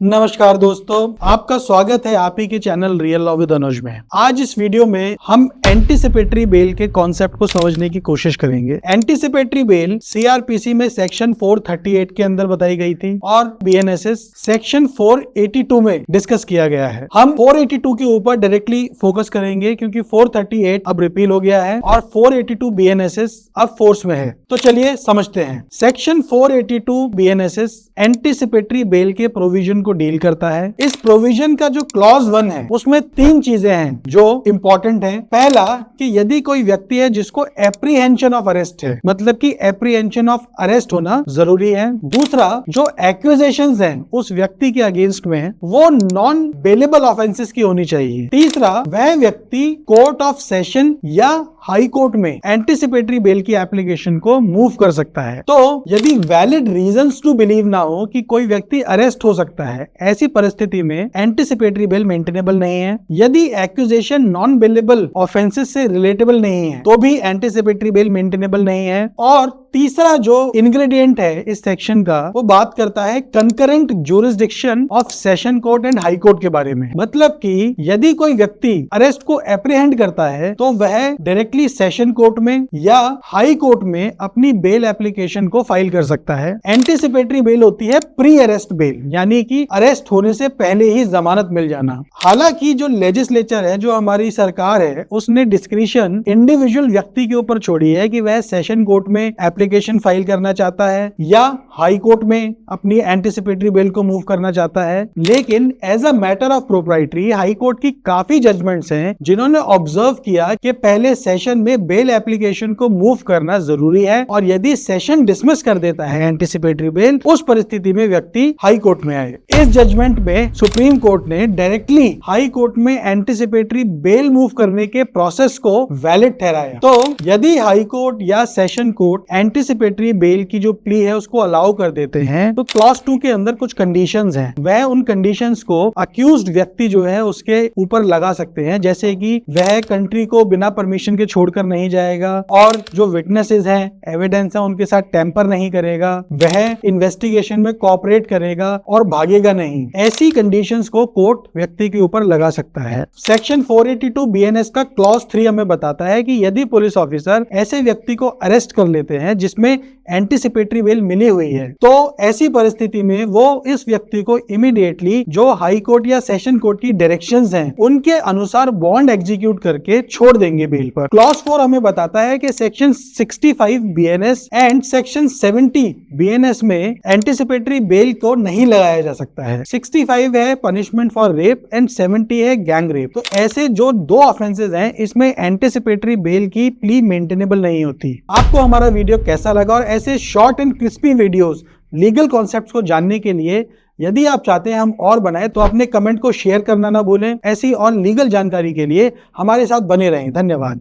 नमस्कार दोस्तों, आपका स्वागत है आप ही के चैनल रियल लॉ विद अनुज में। आज इस वीडियो में हम एंटीसिपेटरी बेल के कॉन्सेप्ट को समझने की कोशिश करेंगे। एंटीसिपेटरी बेल सीआरपीसी में सेक्शन 438 के अंदर बताई गई थी और बीएनएसएस सेक्शन 482 में डिस्कस किया गया है। हम 482 के ऊपर डायरेक्टली फोकस करेंगे क्योंकि 438 अब रिपील हो गया है और 482 बीएनएसएस अब फोर्स में है। तो चलिए समझते हैं। सेक्शन 482 बीएनएसएस एंटीसिपेटरी बेल के प्रोविजन को डील करता है। इस प्रोविजन का जो क्लॉज 1 है उसमें 3 चीजें हैं जो इंपॉर्टेंट हैं। पहला कि यदि कोई व्यक्ति है जिसको एप्रीहेंशन ऑफ अरेस्ट है, मतलब कि एप्रीहेंशन ऑफ अरेस्ट होना जरूरी है। दूसरा, जो एक्यूजेशंस हैं उस व्यक्ति के अगेंस्ट में वो नॉन बेलेबल ऑफेंसेस की होनी चाहिए। तीसरा, वह व्यक्ति कोर्ट ऑफ सेशन या हाई कोर्ट में एंटीसिपेटरी बेल की एप्लीकेशन को मूव कर सकता है। तो यदि वैलिड रीजंस टू बिलीव ना हो कि कोई व्यक्ति अरेस्ट हो सकता है, ऐसी परिस्थिति में एंटीसिपेटरी बेल मेंटेनेबल नहीं है। यदि एक्यूजेशन नॉन बेलेबल ऑफेंसेस से रिलेटेबल नहीं है तो भी एंटीसिपेटरी बेल मेंटेनेबल नहीं है। और तीसरा जो इंग्रेडिएंट है इस सेक्शन का वो बात करता है concurrent jurisdiction of session court and high court के बारे में। मतलब कि यदि कोई व्यक्ति अरेस्ट को एप्रीहेंड करता है तो वह डायरेक्टली सेशन कोर्ट में या हाई कोर्ट में अपनी बेल एप्लीकेशन को फाइल कर सकता है। एंटीसिपेटरी बेल होती है प्री अरेस्ट बेल, यानी कि अरेस्ट होने से पहले ही जमानत मिल जाना। हालांकि जो लेजिस्लेचर है, जो हमारी सरकार है, उसने डिस्क्रिशन इंडिविजुअल व्यक्ति के ऊपर छोड़ी है कि वह सेशन कोर्ट में एप्लीकेशन फाइल करना चाहता है या हाई कोर्ट में अपनी एंटीसिपेटरी बेल को मूव करना चाहता है। लेकिन as a matter of proprietary high court की काफी जजमेंट्स हैं जिन्होंने ऑब्जर्व किया कि पहले सेशन में बेल एप्लीकेशन को मूव करना जरूरी है और यदि सेशन डिसमिस कर देता है एंटीसिपेटरी बेल, उस परिस्थिति में व्यक्ति हाई कोर्ट में आए। इस जजमेंट में सुप्रीम कोर्ट ने डायरेक्टली हाई कोर्ट में एंटीसिपेटरी बेल मूव करने के प्रोसेस को वैलिड ठहराया। तो यदि हाई कोर्ट या सेशन कोर्ट एंटीसिपेटरी बेल की जो प्ली है उसको अलाउ कर देते हैं तो क्लॉज 2 के अंदर कुछ कंडीशंस हैं। वह उन कंडीशंस को अक्यूज्ड व्यक्ति जो है उसके ऊपर लगा सकते हैं, जैसे कि वह कंट्री को बिना परमिशन के छोड़कर नहीं जाएगा और जो विटनेसेस हैं, एविडेंस है, उनके साथ टेम्पर नहीं करेगा, वह इन्वेस्टिगेशन में कोऑपरेट करेगा और भागेगा नहीं। ऐसी कंडीशंस को कोर्ट व्यक्ति के ऊपर लगा सकता है। सेक्शन 482 बीएनएस का क्लॉज 3 हमें बताता है कि यदि पुलिस ऑफिसर ऐसे व्यक्ति को अरेस्ट कर लेते हैं जिसमें एंटीसिपेटरी बेल मिली हुई है तो ऐसी परिस्थिति में वो इस व्यक्ति को इमीडिएटली जो हाई कोर्ट या सेशन कोर्ट की डायरेक्शंस हैं उनके अनुसार बॉन्ड एग्जीक्यूट करके छोड़ देंगे बेल पर। क्लॉज 4 हमें बताता है कि section 65 BNS and section 70 BNS में एंटीसिपेटरी बेल को नहीं लगाया जा सकता है। 65 है पनिशमेंट फॉर रेप एंड 70 है गैंग रेप। तो ऐसे जो 2 ऑफेंसेस हैं इसमें एंटीसिपेटरी बेल की प्ली मेंटेनेबल नहीं होती। आपको हमारा वीडियो कैसा लगा और ऐसे short and crispy videos legal concepts को जानने के लिए यदि आप चाहते हैं हम और बनाएं तो अपने कमेंट को शेयर करना ना भूलें। ऐसी और लीगल जानकारी के लिए हमारे साथ बने रहें। धन्यवाद।